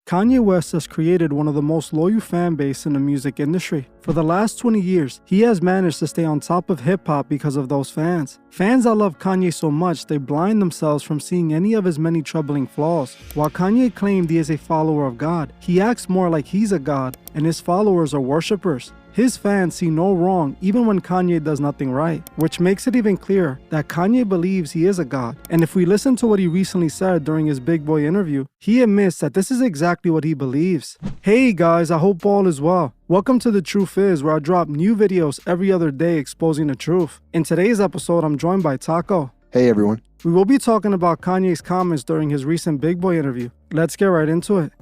Kanye West has created one of the most loyal fan base in the music industry. For the last 20 years, he has managed to stay on top of hip-hop because of those fans. Fans that love Kanye so much they blind themselves from seeing any of his many troubling flaws. While Kanye claimed he is a follower of God, he acts more like he's a god, and his followers are worshippers. His fans see no wrong even when Kanye does nothing right, which makes it even clearer that Kanye believes he is a god. And if we listen to what he recently said during his Big Boy interview, he admits that this is exactly what he believes. Hey guys, I hope all is well. Welcome to The Truth Is, where I drop new videos every other day exposing the truth. In today's episode, I'm joined by Taco. Hey everyone. We will be talking about Kanye's comments during his recent Big Boy interview. Let's get right into it.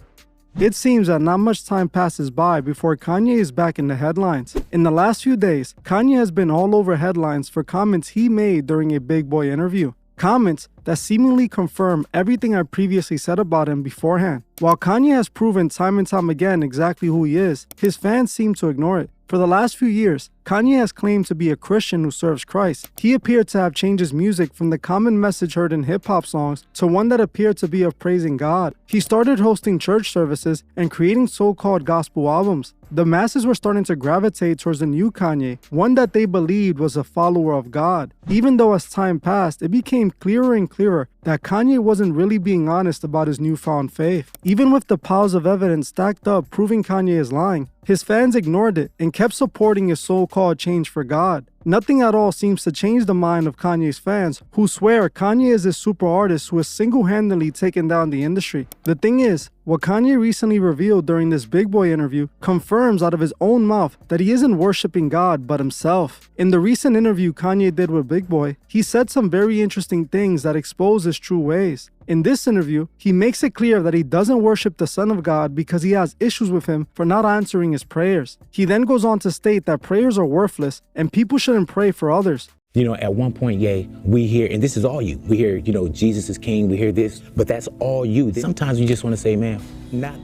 It seems that not much time passes by before Kanye is back in the headlines. In the last few days, Kanye has been all over headlines for comments he made during a Big Boy interview. Comments that seemingly confirm everything I previously said about him beforehand. While Kanye has proven time and time again exactly who he is, his fans seem to ignore it. For the last few years, Kanye has claimed to be a Christian who serves Christ. He appeared to have changed his music from the common message heard in hip-hop songs to one that appeared to be of praising God. He started hosting church services and creating so-called gospel albums. The masses were starting to gravitate towards the new Kanye, one that they believed was a follower of God. Even though as time passed, it became clearer and clearer that Kanye wasn't really being honest about his newfound faith. Even with the piles of evidence stacked up proving Kanye is lying, his fans ignored it and kept supporting his so-called change for God. Nothing at all seems to change the mind of Kanye's fans, who swear Kanye is this super artist who has single-handedly taken down the industry. The thing is, what Kanye recently revealed during this Big Boy interview confirms out of his own mouth that he isn't worshiping God but himself. In the recent interview Kanye did with Big Boy, he said some very interesting things that expose his true ways. In this interview, he makes it clear that he doesn't worship the Son of God because he has issues with him for not answering his prayers. He then goes on to state that prayers are worthless and people shouldn't pray for others. You know, at one point, we hear, and this is all you. We hear, Jesus is king, we hear this, but that's all you. Sometimes you just want to say, man, not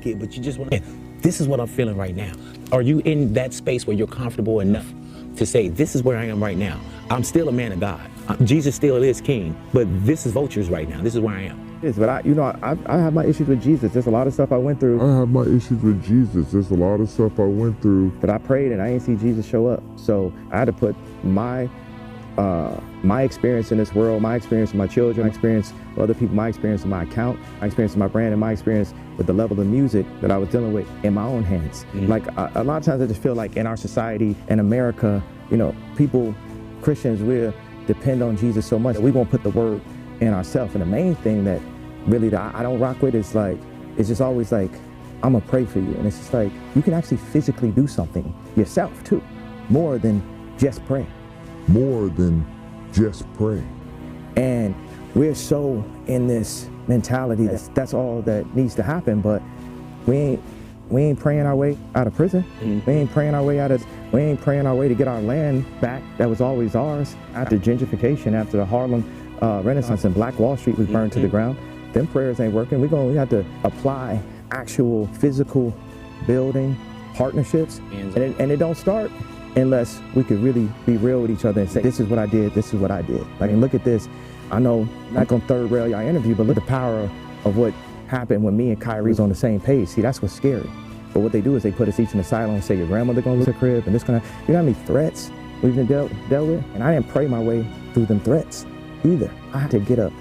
it, but you just want to, this is what I'm feeling right now. Are you in that space where you're comfortable enough to say, this is where I am right now? I'm still a man of God. Jesus still is king, but this is vultures right now. This is where I am. Yes, but I have my issues with Jesus. There's a lot of stuff I went through. I have my issues with Jesus. There's a lot of stuff I went through. But I prayed and I didn't see Jesus show up. So I had to put my experience in this world, my experience with my children, my experience with other people, my experience with my account, my experience with my brand, and my experience with the level of music that I was dealing with in my own hands. Mm-hmm. Like a lot of times I just feel like in our society, in America, people, Christians, we depend on Jesus so much that we won't put the word in ourselves. And the main thing that really that I don't rock with is like, it's just always like, I'm gonna pray for you. And it's just like, you can actually physically do something yourself too, more than just pray. More than just pray. And we're so in this mentality that's all that needs to happen, but we ain't praying our way out of prison. Mm-hmm. We ain't praying our way to get our land back that was always ours. After gentrification, after the Harlem Renaissance and Black Wall Street was burned to the ground, them prayers ain't working. We have to apply actual physical building partnerships, and it don't start unless we could really be real with each other and say, this is what I did, this is what I did. Like, and look at this. I know, not gonna third rail your interview, but look at the power of what happened when me and Kyrie's on the same page. See, that's what's scary. But what they do is they put us each in a silo and say, your grandmother gonna lose her crib, and this gonna, you know how many threats we've been dealt with? And I didn't pray my way through them threats either. I had to get up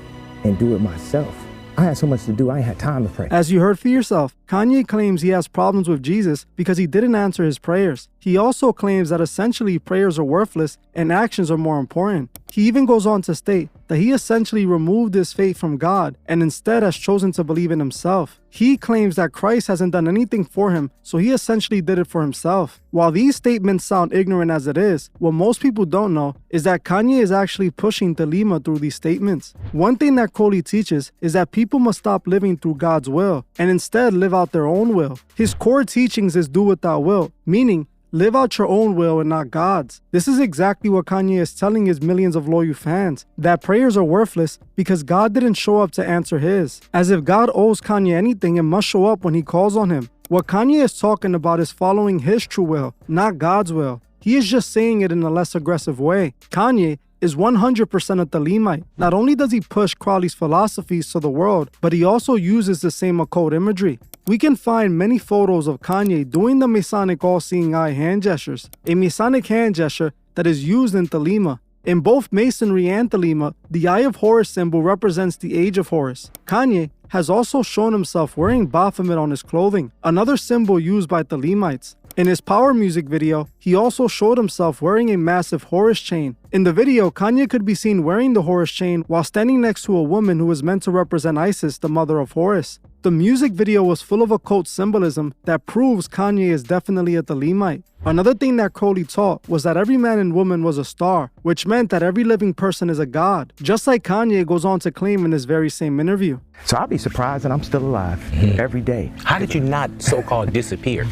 and do it myself. I had so much to do, I ain't had time to pray. As you heard for yourself, Kanye claims he has problems with Jesus because he didn't answer his prayers. He also claims that essentially prayers are worthless and actions are more important. He even goes on to state that he essentially removed his faith from God and instead has chosen to believe in himself. He claims that Christ hasn't done anything for him, so he essentially did it for himself. While these statements sound ignorant as it is, what most people don't know is that Kanye is actually pushing Thelema through these statements. One thing that Coley teaches is that people must stop living through God's will and instead live out their own will. His core teachings is do what thou wilt, meaning live out your own will and not God's. This is exactly what Kanye is telling his millions of loyal fans, that prayers are worthless because God didn't show up to answer his. As if God owes Kanye anything, it must show up when he calls on him. What Kanye is talking about is following his true will, not God's will. He is just saying it in a less aggressive way. Kanye is 100% a Thelemite. Not only does he push Crowley's philosophies to the world, but he also uses the same occult imagery. we can find many photos of Kanye doing the Masonic all-seeing eye hand gestures, a Masonic hand gesture that is used in Thelema. In both Masonry and Thelema, the Eye of Horus symbol represents the Age of Horus. Kanye has also shown himself wearing Baphomet on his clothing, another symbol used by Thelemites. In his Power music video, he also showed himself wearing a massive Horus chain. In the video, Kanye could be seen wearing the Horus chain while standing next to a woman who is meant to represent Isis, the mother of Horus. The music video was full of occult symbolism that proves Kanye is definitely a Thelemite. Another thing that Crowley taught was that every man and woman was a star, which meant that every living person is a god, just like Kanye goes on to claim in this very same interview. So I'll be surprised that I'm still alive every day. How did you not so-called disappear?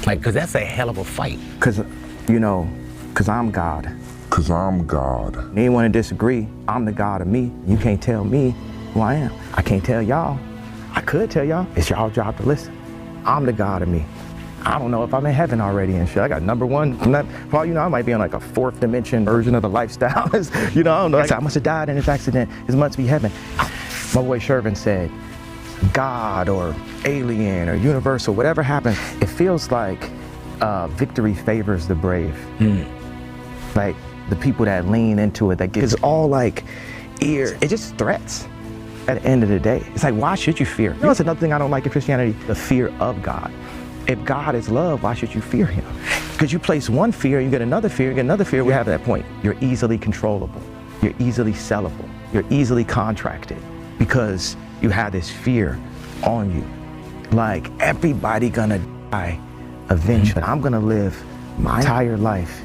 Like, cause that's a hell of a fight. Cause I'm God. Cause I'm God. Anyone to disagree, I'm the God of me. You can't tell me who I am. I can't tell y'all. I could tell y'all. It's y'all job to listen. I'm the God of me. I don't know if I'm in heaven already and shit. I got number one. For all you know, I might be on like a fourth dimension version of the lifestyle. I don't know. I must have died in this accident. It must be heaven. My boy Shervin said, God or alien or universal, whatever happens, it feels like victory favors the brave. Like the people that lean into it, that it's all like it just threats at the end of the day. It's like, why should you fear? You know, it's another thing I don't like in Christianity, the fear of God. If God is love, why should you fear him? Because you place one fear, you get another fear, you get another fear, we have that point. You're easily controllable. You're easily sellable. You're easily contracted because you have this fear on you. Like, everybody gonna die eventually. I'm gonna live my entire life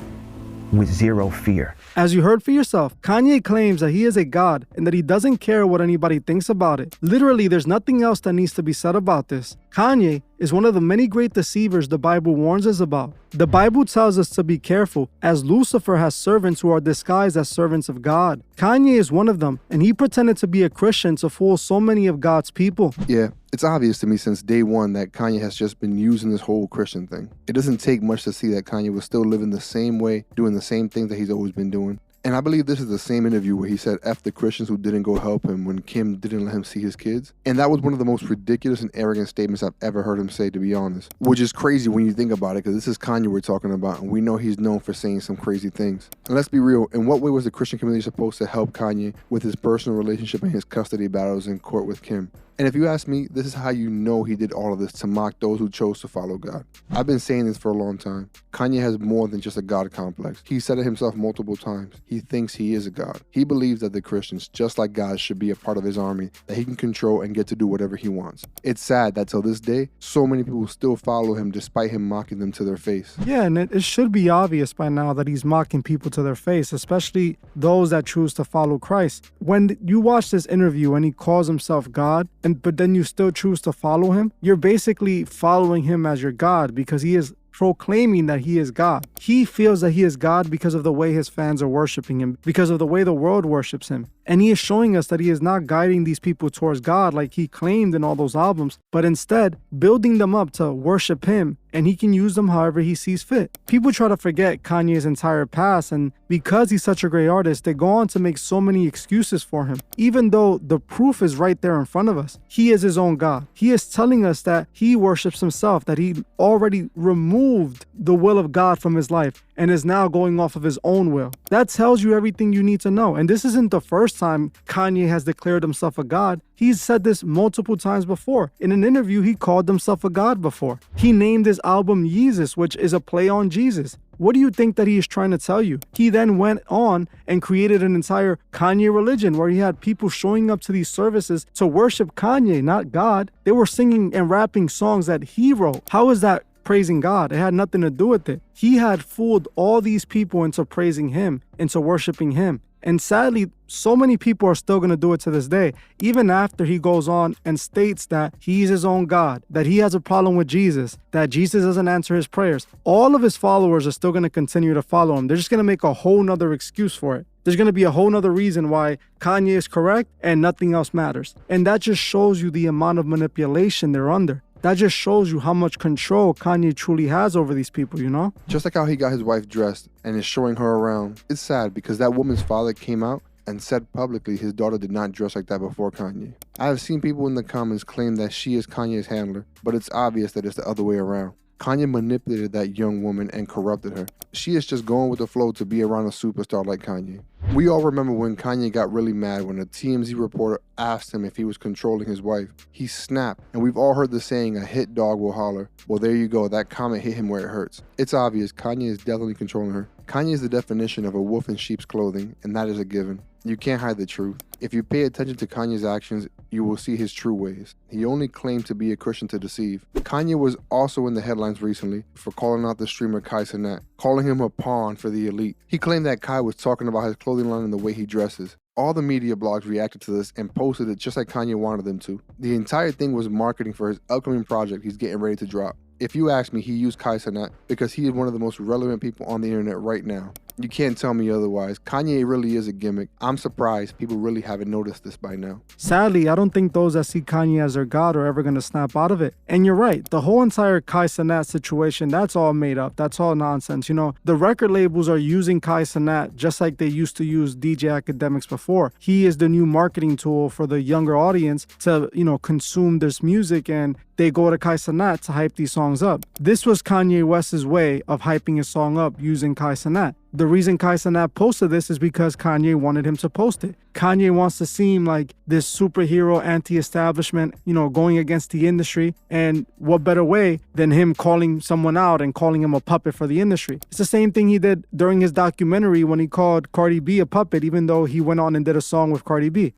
with zero fear. As you heard for yourself, Kanye claims that he is a god and that he doesn't care what anybody thinks about it. Literally, there's nothing else that needs to be said about this. Kanye is one of the many great deceivers the Bible warns us about. The Bible tells us to be careful, as Lucifer has servants who are disguised as servants of God. Kanye is one of them, and he pretended to be a Christian to fool so many of God's people. Yeah, it's obvious to me since day one that Kanye has just been using this whole Christian thing. It doesn't take much to see that Kanye was still living the same way, doing the same things that he's always been doing. And I believe this is the same interview where he said F the Christians who didn't go help him when Kim didn't let him see his kids. And that was one of the most ridiculous and arrogant statements I've ever heard him say, to be honest. Which is crazy when you think about it, because this is Kanye we're talking about, and we know he's known for saying some crazy things. And let's be real, in what way was the Christian community supposed to help Kanye with his personal relationship and his custody battles in court with Kim? And if you ask me, this is how you know he did all of this, to mock those who chose to follow God. I've been saying this for a long time. Kanye has more than just a God complex. He said it himself multiple times. He thinks he is a God. He believes that the Christians, just like God, should be a part of his army, that he can control and get to do whatever he wants. It's sad that till this day, so many people still follow him despite him mocking them to their face. Yeah, and it should be obvious by now that he's mocking people to their face, especially those that choose to follow Christ. When you watch this interview and he calls himself God, but then you still choose to follow him, you're basically following him as your God, because he is proclaiming that he is God. He feels that he is God because of the way his fans are worshiping him, because of the way the world worships him. And he is showing us that he is not guiding these people towards God like he claimed in all those albums, but instead building them up to worship him, and he can use them however he sees fit. People try to forget Kanye's entire past, and because he's such a great artist, they go on to make so many excuses for him, even though the proof is right there in front of us. He is his own God. He is telling us that he worships himself, that he already removed the will of God from his life and is now going off of his own will. That tells you everything you need to know. And this isn't the first time Kanye has declared himself a god. He's said this multiple times before. In an interview, he called himself a god before. He named his album Yeezus, which is a play on Jesus. What do you think that he is trying to tell you? He then went on and created an entire Kanye religion where he had people showing up to these services to worship Kanye, not God. They were singing and rapping songs that he wrote. How is that praising God? It had nothing to do with it. He had fooled all these people into praising him, into worshiping him. And sadly, so many people are still going to do it to this day, even after he goes on and states that he's his own God, that he has a problem with Jesus, that Jesus doesn't answer his prayers. All of his followers are still going to continue to follow him. They're just going to make a whole nother excuse for it. There's going to be a whole nother reason why Kanye is correct and nothing else matters. And that just shows you the amount of manipulation they're under. That just shows you how much control Kanye truly has over these people, you know? Just like how he got his wife dressed and is showing her around. It's sad because that woman's father came out and said publicly his daughter did not dress like that before Kanye. I have seen people in the comments claim that she is Kanye's handler, but it's obvious that it's the other way around. Kanye manipulated that young woman and corrupted her. She is just going with the flow to be around a superstar like Kanye. We all remember when Kanye got really mad when a TMZ reporter asked him if he was controlling his wife. He snapped, and we've all heard the saying, a hit dog will holler. Well, there you go, that comment hit him where it hurts. It's obvious, Kanye is definitely controlling her. Kanye is the definition of a wolf in sheep's clothing, and that is a given. You can't hide the truth. If you pay attention to Kanye's actions, you will see his true ways. He only claimed to be a Christian to deceive. Kanye was also in the headlines recently for calling out the streamer Kai Cenat, calling him a pawn for the elite. He claimed that Kai was talking about his clothing line and the way he dresses. All the media blogs reacted to this and posted it just like Kanye wanted them to. The entire thing was marketing for his upcoming project he's getting ready to drop. If you ask me, he used Kai Cenat because he is one of the most relevant people on the internet right now. You can't tell me otherwise. Kanye really is a gimmick. I'm surprised people really haven't noticed this by now. Sadly, I don't think those that see Kanye as their god are ever going to snap out of it. And you're right, the whole entire Kai Cenat situation, that's all made up. That's all nonsense. You know, the record labels are using Kai Cenat just like they used to use DJ Academics before. He is the new marketing tool for the younger audience to, consume this music, and they go to Kai Cenat to hype these songs up. This was Kanye West's way of hyping his song up using Kai Cenat. The reason Kai Cenat posted this is because Kanye wanted him to post it. Kanye wants to seem like this superhero anti-establishment, going against the industry. And what better way than him calling someone out and calling him a puppet for the industry? It's the same thing he did during his documentary when he called Cardi B a puppet, even though he went on and did a song with Cardi B.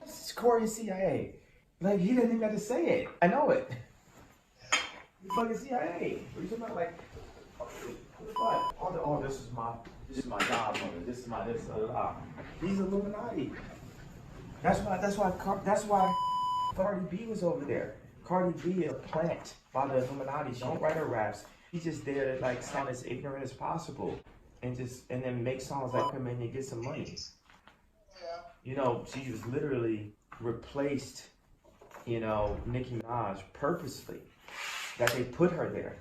This is Corey CIA. Like, he didn't even have to say it. I know it. You fucking CIA. What are you talking about? Like, what? This is my godmother. This is my this. He's Illuminati. That's why Cardi B was over there. Cardi B is a plant by the Illuminati. She don't write her raps. She's just there to sound as ignorant as possible, and then make songs like him and get some money. She was literally replaced. Nicki Minaj purposely, that they put her there,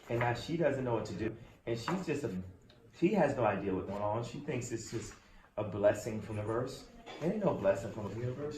and now she doesn't know what to do, and she has no idea what's going on. She thinks it's just a blessing from the verse. There ain't no blessing from the universe.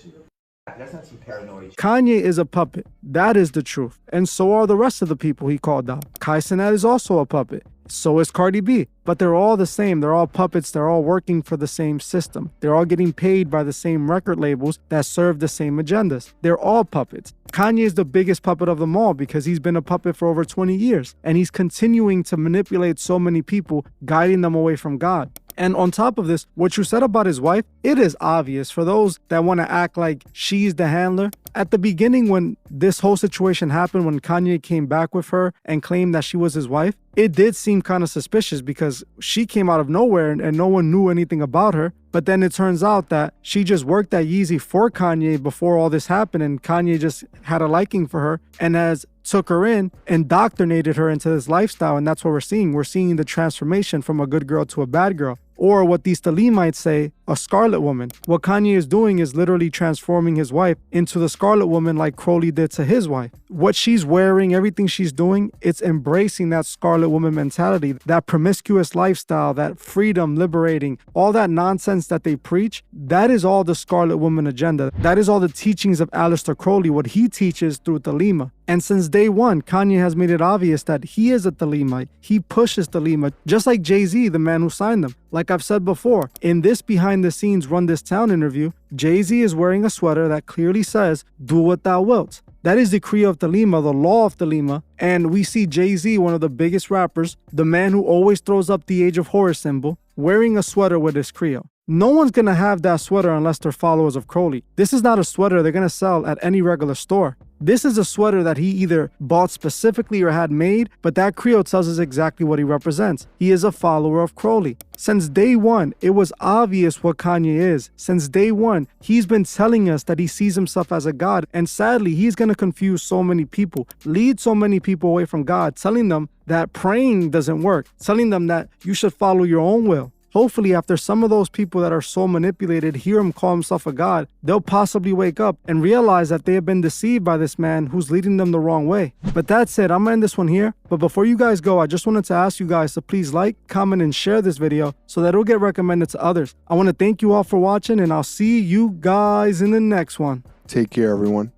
That's not some paranoid. Kanye is a puppet. That is the truth. And so are the rest of the people he called out. Kai Cenat is also a puppet. So is Cardi B. But they're all the same. They're all puppets. They're all working for the same system. They're all getting paid by the same record labels that serve the same agendas. They're all puppets. Kanye is the biggest puppet of them all because he's been a puppet for over 20 years. And he's continuing to manipulate so many people, guiding them away from God. And on top of this, what you said about his wife, it is obvious for those that want to act like she's the handler. At the beginning, when this whole situation happened, when Kanye came back with her and claimed that she was his wife, it did seem kind of suspicious because she came out of nowhere and no one knew anything about her. But then it turns out that she just worked at Yeezy for Kanye before all this happened, and Kanye just had a liking for her and has took her in, indoctrinated her into this lifestyle, and that's what we're seeing. We're seeing the transformation from a good girl to a bad girl. Or what these Tali might say, a scarlet woman. What Kanye is doing is literally transforming his wife into the scarlet woman like Crowley did to his wife. What she's wearing, everything she's doing, it's embracing that scarlet woman mentality, that promiscuous lifestyle, that freedom, liberating, all that nonsense that they preach. That is all the scarlet woman agenda. That is all the teachings of Aleister Crowley, what he teaches through Thelema. And since day one, Kanye has made it obvious that he is a Thalemite. He pushes Thelema, just like Jay-Z, the man who signed them. Like I've said before, in this behind-the-scenes Run This Town interview, Jay-Z is wearing a sweater that clearly says, "Do what thou wilt." That is the decree of Thelema, the law of Thelema. And we see Jay-Z, one of the biggest rappers, the man who always throws up the Age of Horus symbol, wearing a sweater with his Creole. No one's going to have that sweater unless they're followers of Crowley. This is not a sweater they're going to sell at any regular store. This is a sweater that he either bought specifically or had made, but that Creole tells us exactly what he represents. He is a follower of Crowley. Since day one, it was obvious what Kanye is. Since day one, he's been telling us that he sees himself as a god, and sadly, he's going to confuse so many people, lead so many people away from God, telling them that praying doesn't work, telling them that you should follow your own will. Hopefully, after some of those people that are so manipulated hear him call himself a god, they'll possibly wake up and realize that they have been deceived by this man who's leading them the wrong way. But that said, I'm gonna end this one here. But before you guys go, I just wanted to ask you guys to please like, comment, and share this video so that it'll get recommended to others. I want to thank you all for watching, and I'll see you guys in the next one. Take care, everyone.